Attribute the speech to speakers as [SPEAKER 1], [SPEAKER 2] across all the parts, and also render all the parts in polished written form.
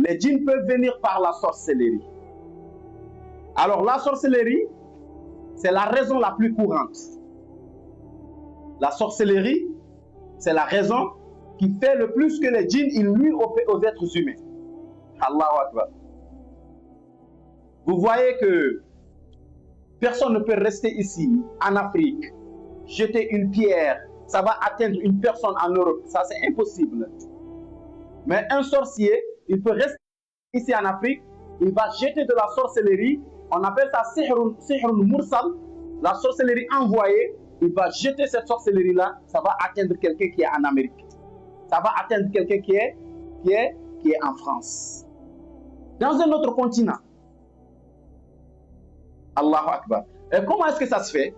[SPEAKER 1] Les djinns peuvent venir par la sorcellerie. Alors la sorcellerie, c'est la raison la plus courante. La sorcellerie, c'est la raison qui fait le plus que les djinns ils nuisent aux êtres humains. Allahu Akbar. Vous voyez que personne ne peut rester ici, en Afrique, jeter une pierre, ça va atteindre une personne en Europe. Ça, c'est impossible. Mais un sorcier, il peut rester ici en Afrique, il va jeter de la sorcellerie. On appelle ça sihrun mursal, la sorcellerie envoyée. Il va jeter cette sorcellerie-là, ça va atteindre quelqu'un qui est en Amérique. Ça va atteindre quelqu'un qui est en France. Dans un autre continent. Allahu Akbar. Et comment est-ce que ça se fait?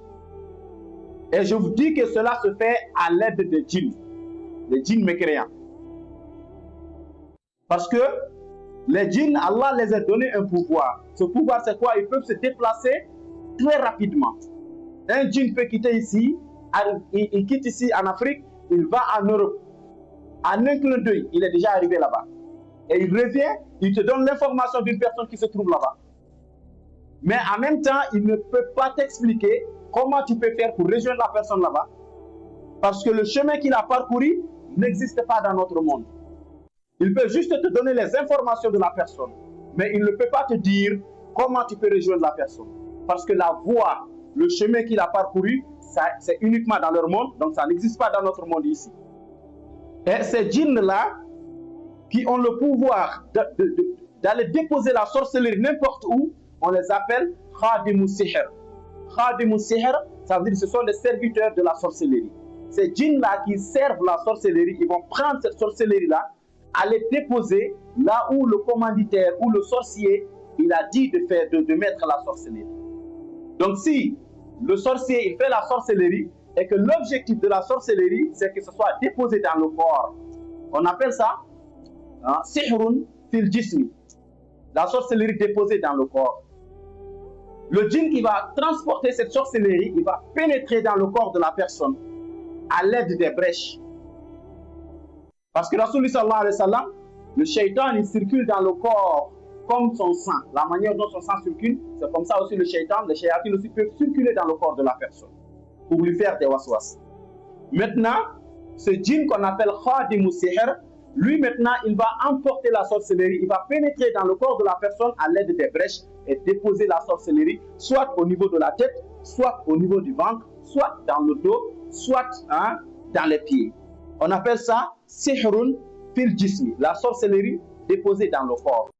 [SPEAKER 1] Et je vous dis que cela se fait à l'aide des djinns. Les djinns mécréants. Parce que les djinns, Allah les a donné un pouvoir. Ce pouvoir, c'est quoi? Ils peuvent se déplacer très rapidement. Un djinn peut quitter ici, il quitte ici en Afrique, il va en Europe. En un clin d'œil, il est déjà arrivé là-bas. Et il revient, il te donne l'information d'une personne qui se trouve là-bas. Mais en même temps, il ne peut pas t'expliquer comment tu peux faire pour rejoindre la personne là-bas. Parce que le chemin qu'il a parcouru n'existe pas dans notre monde. Il peut juste te donner les informations de la personne. Mais il ne peut pas te dire comment tu peux rejoindre la personne. Parce que la voie, le chemin qu'il a parcouru, c'est uniquement dans leur monde. Donc ça n'existe pas dans notre monde ici. Et ces djinns-là, qui ont le pouvoir d'aller déposer la sorcellerie n'importe où, on les appelle Khadimu Sihr. Khadimu Sihr, ça veut dire que ce sont les serviteurs de la sorcellerie. Ces djinns-là qui servent la sorcellerie, ils vont prendre cette sorcellerie-là, aller déposer là où le commanditaire ou le sorcier, il a dit de mettre la sorcellerie. Donc si le sorcier il fait la sorcellerie et que l'objectif de la sorcellerie, c'est que ce soit déposé dans le corps, on appelle ça Sihrun fil jismi. La sorcellerie déposée dans le corps. Le djinn qui va transporter cette sorcellerie, il va pénétrer dans le corps de la personne à l'aide des brèches. Parce que Rasul sallallahu alayhi wa sallam, le shaitan il circule dans le corps comme son sang. La manière dont son sang circule, c'est comme ça aussi le shaitan, les shayatines aussi peuvent circuler dans le corps de la personne pour lui faire des waswas. Maintenant, ce djinn qu'on appelle Khadimu Sihr, lui maintenant, il va emporter la sorcellerie, il va pénétrer dans le corps de la personne à l'aide des brèches et déposer la sorcellerie, soit au niveau de la tête, soit au niveau du ventre, soit dans le dos, soit dans les pieds. On appelle ça Sihrun fil jismi, la sorcellerie déposée dans le corps.